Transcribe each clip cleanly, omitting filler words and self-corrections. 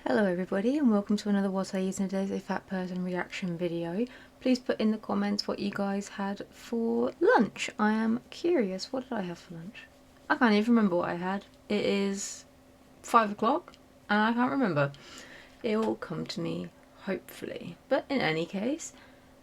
Hello everybody and welcome to another What I Eat in a Day as a Fat Person reaction video. Please put in the comments what you guys had for lunch. I am curious, what did I have for lunch? I can't even remember what I had. It is 5 o'clock and I can't remember. It will come to me, hopefully. But in any case,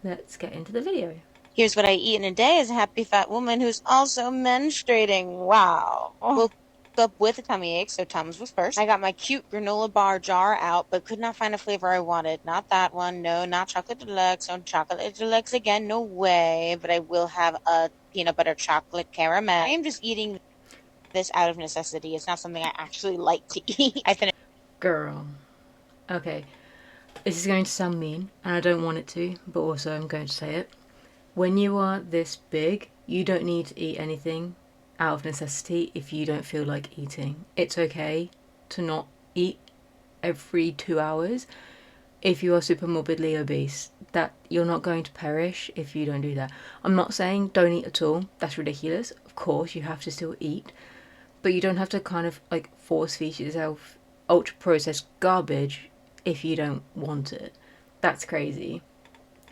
let's get into the video. Here's what I eat in a day as a happy fat woman who's also menstruating. Wow. Woke up with a tummy ache, so Tums was first. I got my cute granola bar jar out, but could not find a flavor I wanted. Not that one. No, not chocolate deluxe. No chocolate deluxe again. No way. But I will have a peanut butter chocolate caramel. I am just eating this out of necessity. It's not something I actually like to eat. I finished. Girl. Okay, this is going to sound mean, and I don't want it to, but also I'm going to say it. When you are this big, you don't need to eat anything out of necessity if you don't feel like eating. It's okay to not eat every 2 hours if you are super morbidly obese. That you're not going to perish if you don't do that. I'm not saying don't eat at all. That's ridiculous. Of course, you have to still eat, but you don't have to kind of like force feed yourself ultra processed garbage if you don't want it. That's crazy.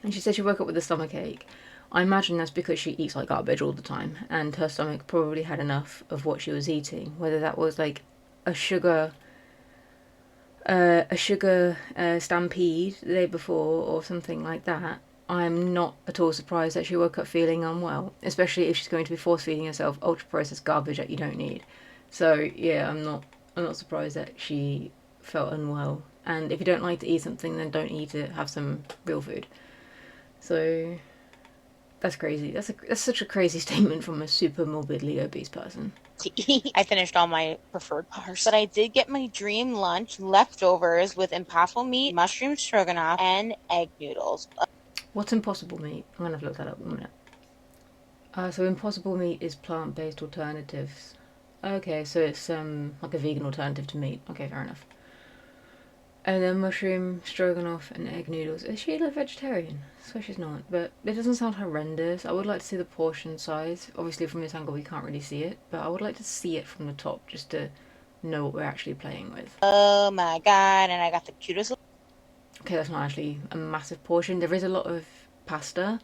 And she said she woke up with a stomach ache. I imagine that's because she eats like garbage all the time, and her stomach probably had enough of what she was eating. Whether that was like a sugar, stampede the day before or something like that, I'm not at all surprised that she woke up feeling unwell, especially if she's going to be force feeding herself ultra processed garbage that you don't need. So yeah, I'm not surprised that she felt unwell. And if you don't like to eat something, then don't eat it. Have some real food. So that's crazy. That's such a crazy statement from a super morbidly obese person. To eat. I finished all my preferred bars, but I did get my dream lunch leftovers with impossible meat, mushroom stroganoff, and egg noodles. What's impossible meat? I'm gonna have to look that up in a minute. So impossible meat is plant-based alternatives. Okay, so it's like a vegan alternative to meat. Okay, fair enough. And then mushroom stroganoff and egg noodles. Is she a vegetarian? I swear she's not, but it doesn't sound horrendous. I would like to see the portion size. Obviously from this angle we can't really see it, but I would like to see it from the top just to know what we're actually playing with. Oh my god, and I got the cutest. Okay, that's not actually a massive portion. There is a lot of pasta,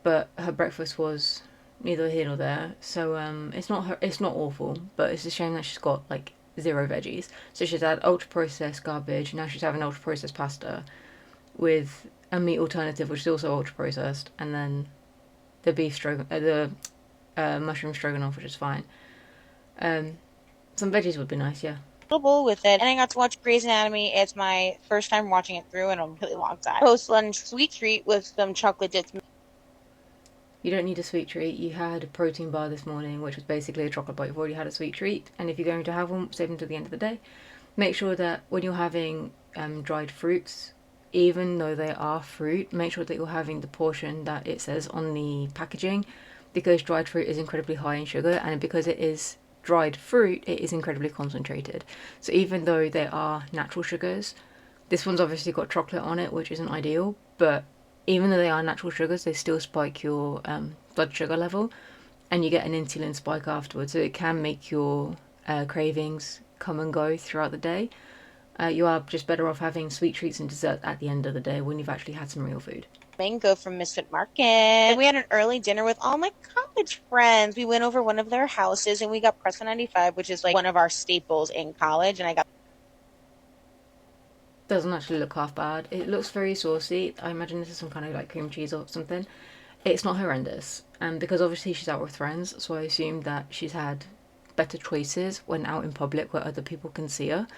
but her breakfast was neither here nor there. So it's not awful, but it's a shame that she's got like zero veggies. So she's had ultra processed garbage. Now she's having ultra processed pasta with a meat alternative, which is also ultra processed, and then the mushroom stroganoff, which is fine. Some veggies would be nice, yeah. Bowl with it, and I got to watch Grey's Anatomy. It's my first time watching it through in a really long time. Post lunch sweet treat with some chocolate dipped. You don't need a sweet treat. You had a protein bar this morning, which was basically a chocolate bar. You've already had a sweet treat, and if you're going to have one, save them to the end of the day. Make sure that when you're having dried fruits, even though they are fruit, make sure that you're having the portion that it says on the packaging, because dried fruit is incredibly high in sugar, and because it is dried fruit, it is incredibly concentrated. So even though they are natural sugars, this one's obviously got chocolate on it, which isn't ideal, but even though they are natural sugars, they still spike your blood sugar level, and you get an insulin spike afterwards. So it can make your cravings come and go throughout the day. You are just better off having sweet treats and dessert at the end of the day when you've actually had some real food. Mango from Misfit Market. And we had an early dinner with all my college friends. We went over one of their houses and we got Press 95, which is like one of our staples in college. And I got. Doesn't actually look half bad. It looks very saucy. I imagine this is some kind of like cream cheese or something. It's not horrendous, and because obviously she's out with friends, so I assume that she's had better choices when out in public where other people can see her.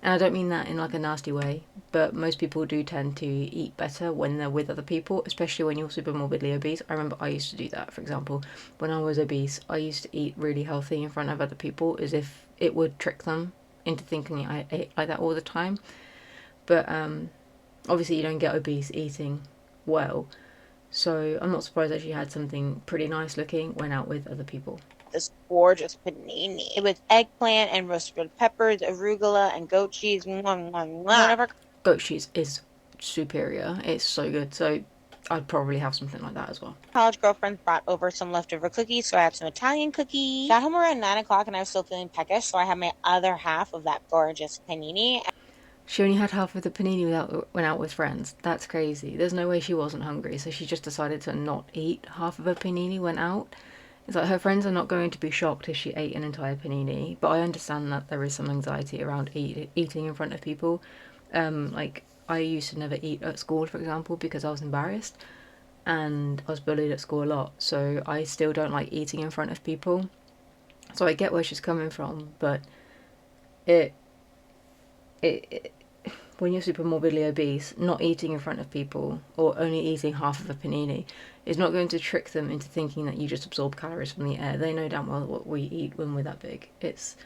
And I don't mean that in like a nasty way, but most people do tend to eat better when they're with other people, especially when you're super morbidly obese. I remember I used to do that, for example. When I was obese, I used to eat really healthy in front of other people as if it would trick them into thinking I ate like that all the time. But obviously you don't get obese eating well, so I'm not surprised that she had something pretty nice looking when out with other people. This gorgeous panini with eggplant and roasted red peppers, arugula, and goat cheese. Mwah, mwah, mwah. One of our Goat cheese is superior. It's so good. So I'd probably have something like that as well. college girlfriends brought over some leftover cookies, so I had some Italian cookies. Got home around 9 o'clock and I was still feeling peckish, so I had my other half of that gorgeous panini. She only had half of the panini without went out with friends. That's crazy. There's no way she wasn't hungry, so she just decided to not eat half of a panini, went out. It's like her friends are not going to be shocked if she ate an entire panini, but I understand that there is some anxiety around eating in front of people. Like, I used to never eat at school, for example, because I was embarrassed and I was bullied at school a lot, so I still don't like eating in front of people. So I get where she's coming from, but it, it when you're super morbidly obese, not eating in front of people or only eating half of a panini is not going to trick them into thinking that you just absorb calories from the air. They know damn well what we eat when we're that big. It's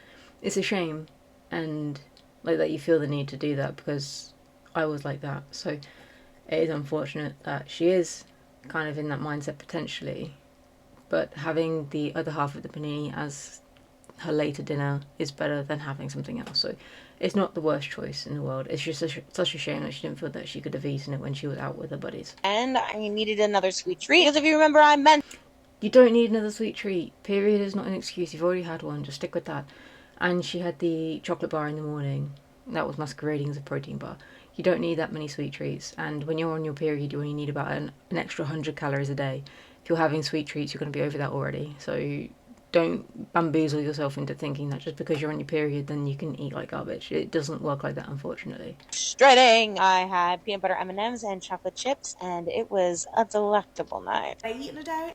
a shame, and like that you feel the need to do that, because I was like that. So it is unfortunate that she is kind of in that mindset potentially, but having the other half of the panini as her later dinner is better than having something else. So it's not the worst choice in the world. It's just such a shame that she didn't feel that she could have eaten it when she was out with her buddies. And I needed another sweet treat because if you remember, I meant You don't need another sweet treat. Period is not an excuse. You've already had one. Just stick with that. And she had the chocolate bar in the morning. That was masquerading as a protein bar. You don't need that many sweet treats. And when you're on your period, you only need about an extra 100 calories a day. If you're having sweet treats, you're going to be over that already. So don't bamboozle yourself into thinking that just because you're on your period, then you can eat like garbage. It doesn't work like that, unfortunately. shredding. I had peanut butter M&Ms and chocolate chips, and it was a delectable night. I eat in a day.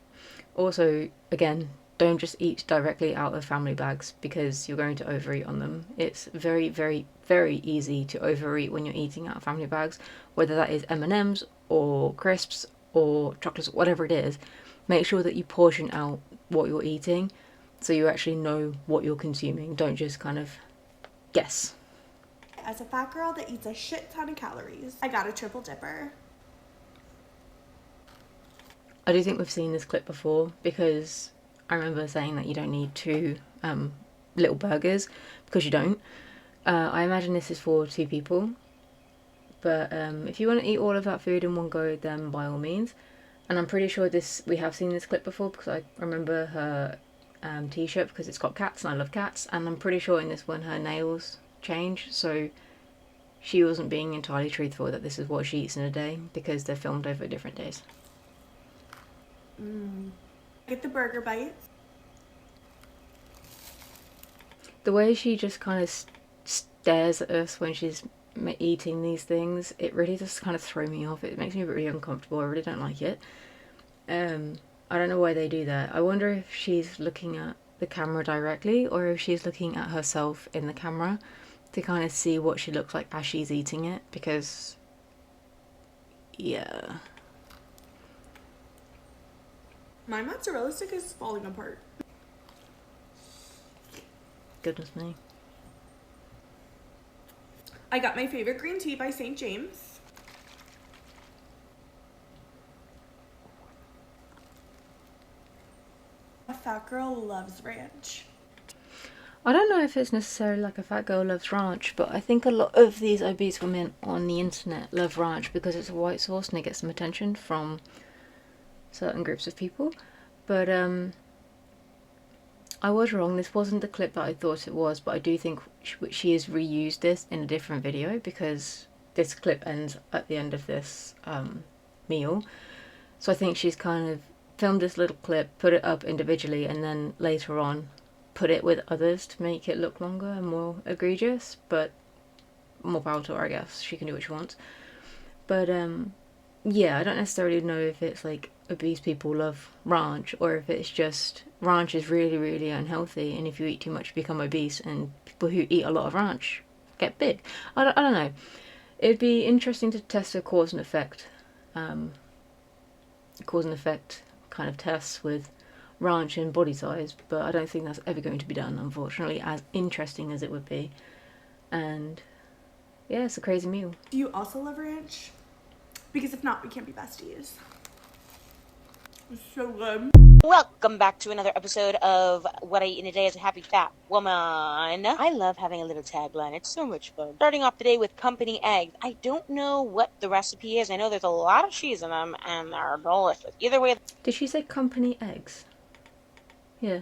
Also, again, don't just eat directly out of family bags because you're going to overeat on them. It's very, very, very easy to overeat when you're eating out of family bags, whether that is M&Ms or crisps or chocolates, whatever it is. Make sure that you portion out what you're eating so you actually know what you're consuming. Don't just kind of guess. As a fat girl that eats a shit ton of calories, I got a triple dipper. I do think we've seen this clip before, because I remember saying that you don't need two little burgers, because you don't. I imagine this is for two people, but if you want to eat all of that food in one go, then by all means. And I'm pretty sure we have seen this clip before, because I remember her t-shirt, because it's got cats and I love cats, and I'm pretty sure in this one her nails change, so she wasn't being entirely truthful that this is what she eats in a day, because they're filmed over different days. Get the burger bites. The way she just kind of stares at us when she's eating these things, it really just kind of throws me off. It makes me really uncomfortable. I really don't like it. I don't know why they do that. I wonder if she's looking at the camera directly, or if she's looking at herself in the camera to kind of see what she looks like as she's eating it, because yeah. My mozzarella stick is falling apart. Goodness me. I got my favorite green tea by St. James. A fat girl loves ranch. I don't know if it's necessarily like a fat girl loves ranch, but I think a lot of these obese women on the internet love ranch because it's a white sauce and it gets some attention from certain groups of people. But I was wrong. This wasn't the clip that I thought it was, but I do think she has reused this in a different video, because this clip ends at the end of this meal. So I think she's kind of filmed this little clip, put it up individually, and then later on put it with others to make it look longer and more egregious, but more power to her, I guess. She can do what she wants. But yeah, I don't necessarily know if it's like obese people love ranch, or if it's just ranch is really, really unhealthy, and if you eat too much you become obese, and people who eat a lot of ranch get big. I don't know. It'd be interesting to test a cause and effect kind of tests with ranch and body size, but I don't think that's ever going to be done, unfortunately, as interesting as it would be. And yeah, it's a crazy meal. Do you also love ranch? Because if not, we can't be besties. It's so good. Welcome back to another episode of What I Eat in a Day as a Happy Fat Woman. I love having a little tagline. It's so much fun. Starting off today with company eggs. I don't know what the recipe is. I know there's a lot of cheese in them and they're delicious. Either way. Did she say company eggs? Yeah.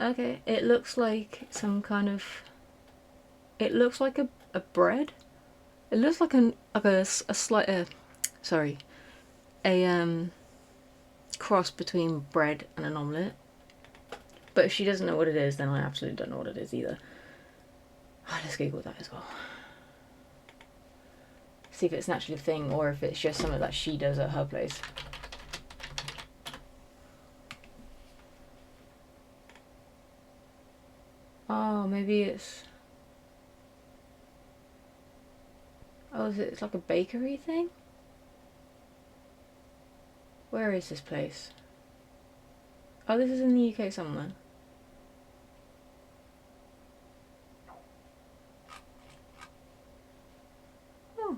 Okay, it looks like some kind of... It looks like a bread, It looks like a slight sorry, a cross between bread and an omelette. But if she doesn't know what it is, then I absolutely don't know what it is either. Let's Google that as well. See if it's an actual thing or if it's just something that she does at her place. Oh, maybe it's... Oh, is it? It's like a bakery thing? Where is this place? Oh, this is in the UK somewhere. Oh.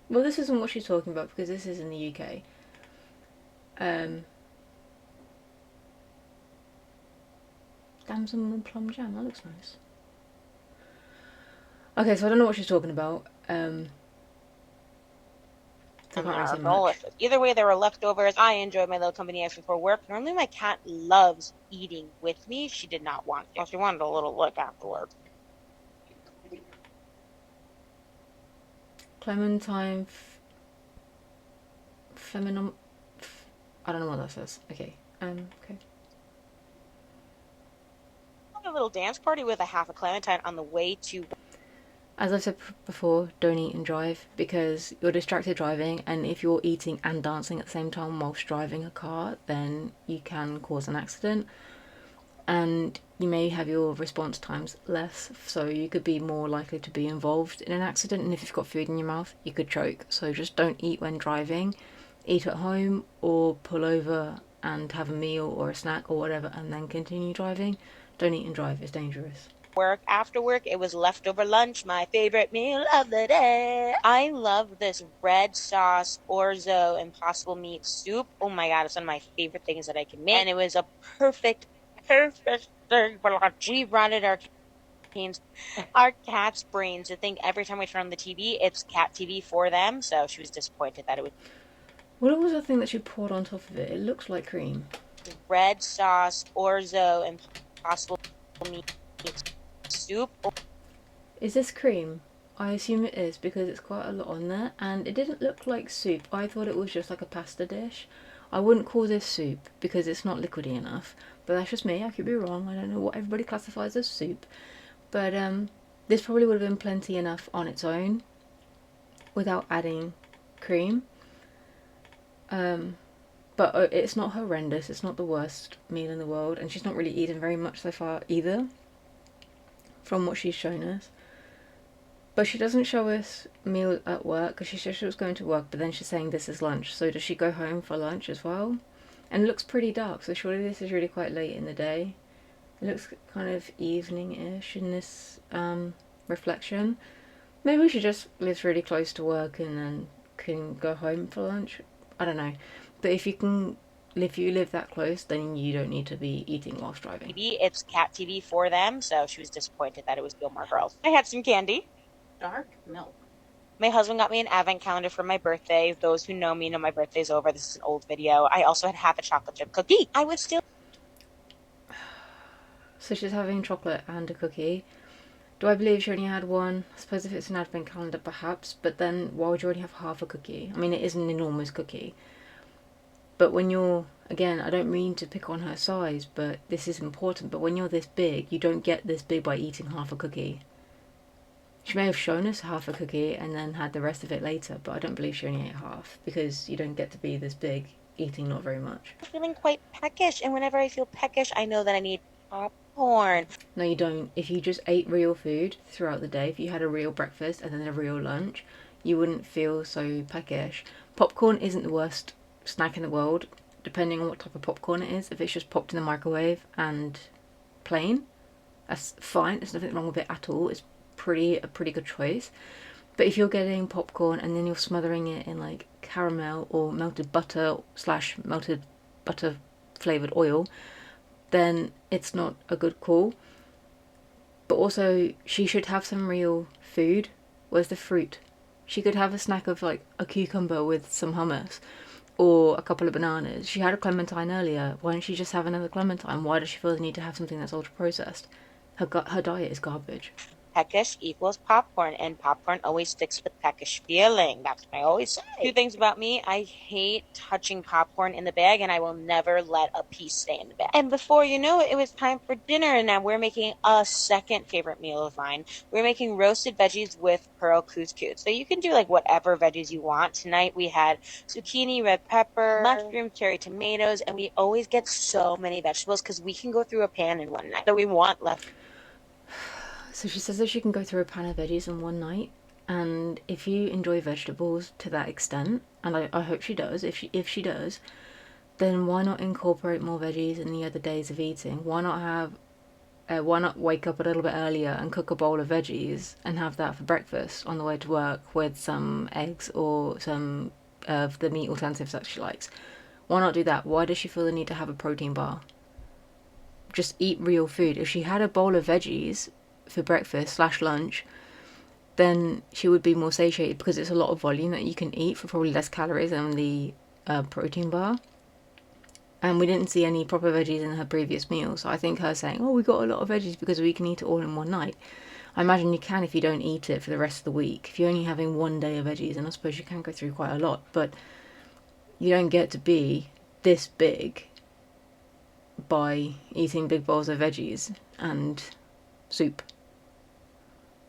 Well, this isn't what she's talking about because this is in the UK. Damson and plum jam, that looks nice. Okay, so I don't know what she's talking about. I can't really say much. Either way, there were leftovers. I enjoyed my little company extra for work. Normally, my cat loves eating with me. She did not want to. She wanted a little look afterwards. Clementine Feminum. I don't know what that says. Okay. Okay. A little dance party with a half a clementine on the way to. As I've said before, don't eat and drive because you're distracted driving, and if you're eating and dancing at the same time whilst driving a car, then you can cause an accident. And you may have your response times less, so you could be more likely to be involved in an accident. And if you've got food in your mouth, you could choke. So just don't eat when driving. Eat at home or pull over and have a meal or a snack or whatever and then continue driving. Don't eat and drive, it's dangerous. Work after work, it was leftover lunch, my favorite meal of the day. I love this red sauce orzo impossible meat soup. Oh my god, it's one of my favorite things that I can make, and it was a perfect thing for lunch. We rotted our cat's brains to think every time we turn on the TV, it's cat TV for them. So she was disappointed that it was. What was the thing that she poured on top of it? It looks like cream. Red sauce orzo impossible meat soup. Is this cream? I assume it is because it's quite a lot on there and it didn't look like soup. I thought it was just like a pasta dish. I wouldn't call this soup because it's not liquidy enough, but that's just me. I could be wrong. I don't know what everybody classifies as soup, but this probably would have been plenty enough on its own without adding cream. But it's not horrendous. It's not the worst meal in the world, and she's not really eaten very much so far either from what she's shown us. But she doesn't show us meal at work because she said she was going to work, but then she's saying this is lunch. So does she go home for lunch as well? And it looks pretty dark, so surely this is really quite late in the day. It looks kind of evening-ish in this reflection. Maybe she just lives really close to work and then can go home for lunch. I don't know. But if you live that close, then you don't need to be eating whilst driving. It's cat TV for them, so she was disappointed that it was Gilmore Girls. I had some candy. Dark milk. My husband got me an advent calendar for my birthday. Those who know me know my birthday's over. This is an old video. I also had half a chocolate chip cookie. I would still. So she's having chocolate and a cookie. Do I believe she only had one? I suppose if it's an advent calendar, perhaps. But then why would you only have half a cookie? I mean, it is an enormous cookie. But when you're, again, I don't mean to pick on her size, but this is important. But when you're this big, you don't get this big by eating half a cookie. She may have shown us half a cookie and then had the rest of it later, but I don't believe she only ate half because you don't get to be this big eating not very much. I'm feeling quite peckish, and whenever I feel peckish, I know that I need popcorn. No, you don't. If you just ate real food throughout the day, if you had a real breakfast and then a real lunch, you wouldn't feel so peckish. Popcorn isn't the worst snack in the world, depending on what type of popcorn it is. If it's just popped in the microwave and plain, that's fine. There's nothing wrong with it at all. It's a pretty good choice. But if you're getting popcorn and then you're smothering it in like caramel or melted butter / melted butter flavored oil, then it's not a good call. But also, she should have some real food. Where's the fruit? She could have a snack of like a cucumber with some hummus or a couple of bananas. She had a clementine earlier. Why don't she just have another clementine? Why does she feel the need to have something that's ultra processed? Her diet is garbage. peckish equals popcorn, and popcorn always sticks with peckish feeling. That's what I always say. Two things about me: I hate touching popcorn in the bag, and I will never let a piece stay in the bag. And before you know it, it was time for dinner, and now we're making a second favorite meal of mine. We're making roasted veggies with pearl couscous. So you can do like whatever veggies you want. Tonight we had zucchini, red pepper, mushroom, cherry tomatoes, and we always get so many vegetables because we can go through a pan in one night. So we want left. So she says that she can go through a pan of veggies in one night. And if you enjoy vegetables to that extent, and I hope she does, if she does, then why not incorporate more veggies in the other days of eating? Why not wake up a little bit earlier and cook a bowl of veggies and have that for breakfast on the way to work with some eggs or some of the meat alternatives that she likes? Why not do that? Why does she feel the need to have a protein bar? Just eat real food. If she had a bowl of veggies for breakfast / lunch, then she would be more satiated because it's a lot of volume that you can eat for probably less calories than the protein bar. And we didn't see any proper veggies in her previous meal, so I think her saying, oh, we got a lot of veggies because we can eat it all in one night. I imagine you can if you don't eat it for the rest of the week. If you're only having one day of veggies, then I suppose you can go through quite a lot, but you don't get to be this big by eating big bowls of veggies and soup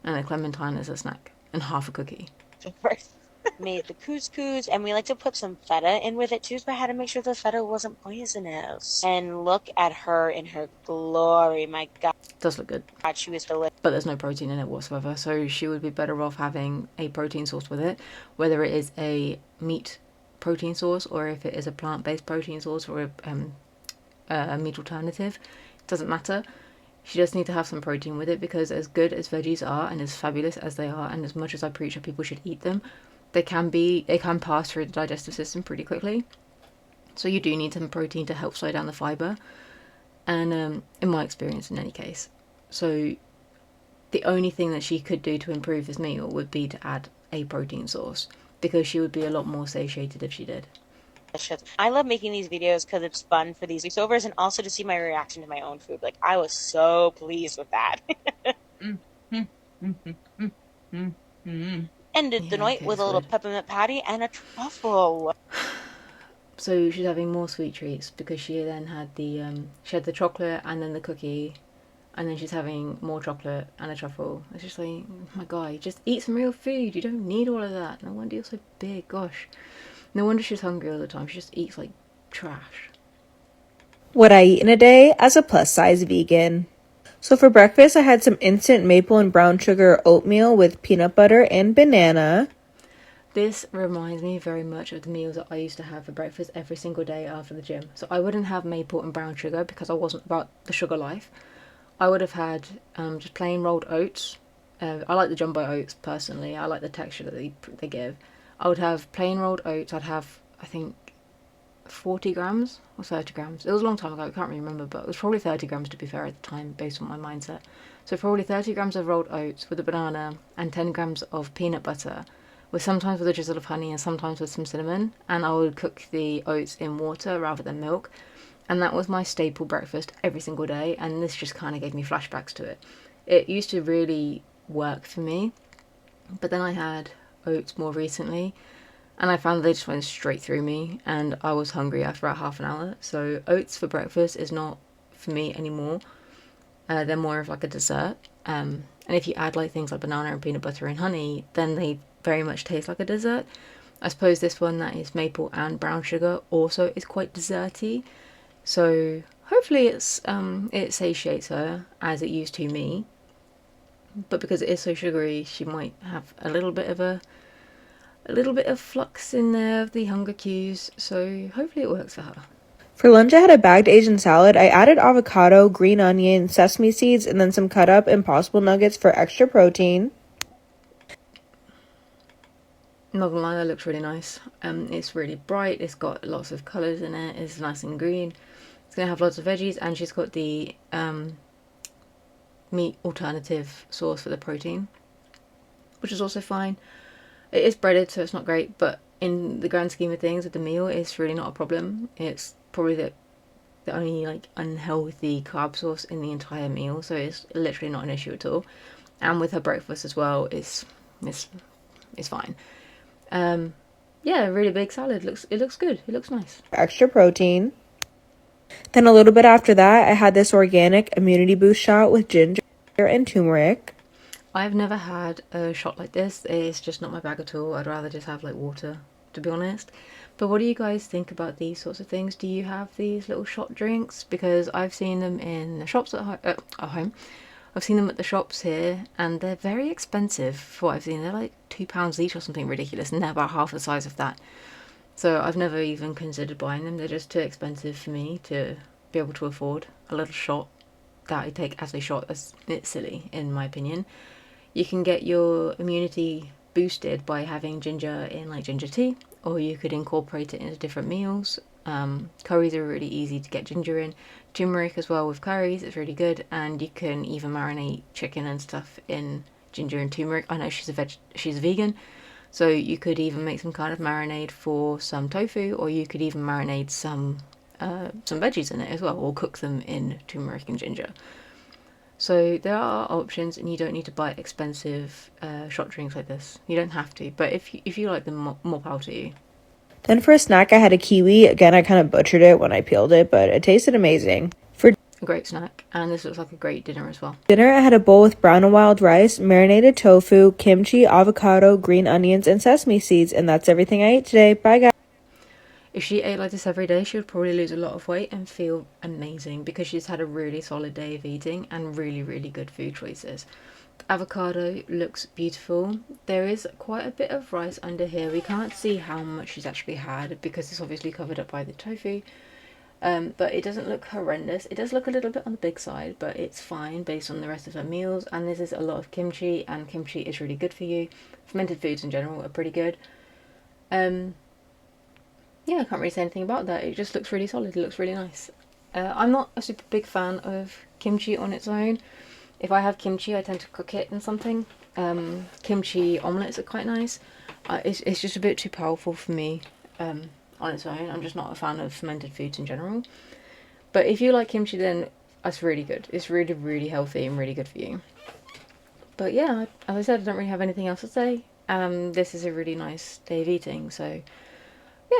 and a clementine as a snack and half a cookie. Made the couscous, and we like to put some feta in with it too, so I had to make sure the feta wasn't poisonous. And look at her in her glory. My God. It does look good. She was delicious. But there's no protein in it whatsoever, so she would be better off having a protein source with it, whether it is a meat protein source or if it is a plant-based protein source or a meat alternative. It doesn't matter. She does need to have some protein with it because as good as veggies are and as fabulous as they are and as much as I preach that people should eat them, they can pass through the digestive system pretty quickly. So you do need some protein to help slow down the fibre. And in my experience in any case. So the only thing that she could do to improve this meal would be to add a protein source because she would be a lot more satiated if she did. I love making these videos because it's fun for these sleepovers and also to see my reaction to my own food. Like, I was so pleased with that. Ended the night with a little peppermint patty and a truffle. So she's having more sweet treats because she then had the chocolate and then the cookie, and then she's having more chocolate and a truffle. It's just like, oh my God, just eat some real food. You don't need all of that. No wonder you're so big. Gosh, no wonder she's hungry all the time. She just eats like trash. What I eat in a day as a plus-size vegan. So for breakfast, I had some instant maple and brown sugar oatmeal with peanut butter and banana. This reminds me very much of the meals that I used to have for breakfast every single day after the gym. So I wouldn't have maple and brown sugar because I wasn't about the sugar life. I would have had just plain rolled oats. I like the jumbo oats personally. I like the texture that they give. I would have plain rolled oats. I'd have, I think, 40 grams or 30 grams. It was a long time ago, I can't really remember, but it was probably 30 grams to be fair at the time based on my mindset. So probably 30 grams of rolled oats with a banana and 10 grams of peanut butter, with sometimes with a drizzle of honey and sometimes with some cinnamon, and I would cook the oats in water rather than milk, and that was my staple breakfast every single day, and this just kind of gave me flashbacks to it. It used to really work for me, but then I had oats more recently, and I found they just went straight through me, and I was hungry after about half an hour. So oats for breakfast is not for me anymore. They're more of like a dessert. And if you add like things like banana and peanut butter and honey, then they very much taste like a dessert. I suppose this one that is maple and brown sugar also is quite desserty. So hopefully it satiates her as it used to me. But because it is so sugary, she might have a little bit of flux in there of the hunger cues, so hopefully it works for her. For lunch, I had a bagged Asian salad. I added avocado, green onion, sesame seeds, and then some cut up Impossible nuggets for extra protein. Not gonna lie, that looks really nice. It's really bright, it's got lots of colours in it, it's nice and green. It's gonna have lots of veggies, and she's got the meat alternative sauce for the protein, which is also fine. It is breaded, so it's not great, but in the grand scheme of things with the meal, it's really not a problem. It's probably the only like unhealthy carb source in the entire meal, so it's literally not an issue at all. and with her breakfast as well, it's fine. Yeah, a really big salad. It looks good. It looks nice. Extra protein. Then a little bit after that, I had this organic immunity boost shot with ginger and turmeric. I've never had a shot like this. It's just not my bag at all. I'd rather just have like water, to be honest. But what do you guys think about these sorts of things? Do you have these little shot drinks? Because I've seen them in the shops at home. I've seen them at the shops here, and they're very expensive for what I've seen. They're like £2 each or something ridiculous, and they're about half the size of that. So I've never even considered buying them. They're just too expensive for me to be able to afford a little shot that I take as a shot. It's silly, in my opinion. You can get your immunity boosted by having ginger in like ginger tea, or you could incorporate it into different meals. Curries are really easy to get ginger in. Turmeric as well with curries, it's really good, and you can even marinate chicken and stuff in ginger and turmeric. I know she's a vegan, so you could even make some kind of marinade for some tofu, or you could even marinate some veggies in it as well, or cook them in turmeric and ginger. So there are options, and you don't need to buy expensive shot drinks like this. You don't have to, but if you like them, more power to you. Then for a snack, I had a kiwi. Again, I kind of butchered it when I peeled it, but it tasted amazing. For A great snack, and this looks like a great dinner as well. dinner, I had a bowl with brown and wild rice, marinated tofu, kimchi, avocado, green onions, and sesame seeds, and that's everything I ate today. Bye, guys. If she ate like this every day, she would probably lose a lot of weight and feel amazing, because she's had a really solid day of eating and really, really good food choices. The avocado looks beautiful. There is quite a bit of rice under here. We can't see how much she's actually had because it's obviously covered up by the tofu. But it doesn't look horrendous. It does look a little bit on the big side, but it's fine based on the rest of her meals. And this is a lot of kimchi, and kimchi is really good for you. Fermented foods in general are pretty good. Yeah, I can't really say anything about that. It just looks really solid. It looks really nice. I'm not a super big fan of kimchi on its own. If I have kimchi, I tend to cook it in something. Kimchi omelettes are quite nice. It's just a bit too powerful for me on its own. I'm just not a fan of fermented foods in general. But if you like kimchi, then that's really good. It's really, really healthy and really good for you. But yeah, as I said, I don't really have anything else to say. This is a really nice day of eating, so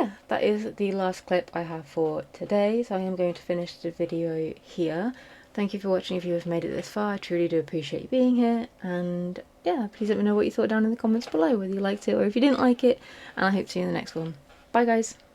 yeah, that is the last clip I have for today, so I am going to finish the video here. Thank you for watching if you have made it this far. I truly do appreciate you being here, and yeah, please let me know what you thought down in the comments below, whether you liked it or if you didn't like it, and I hope to see you in the next one. Bye guys!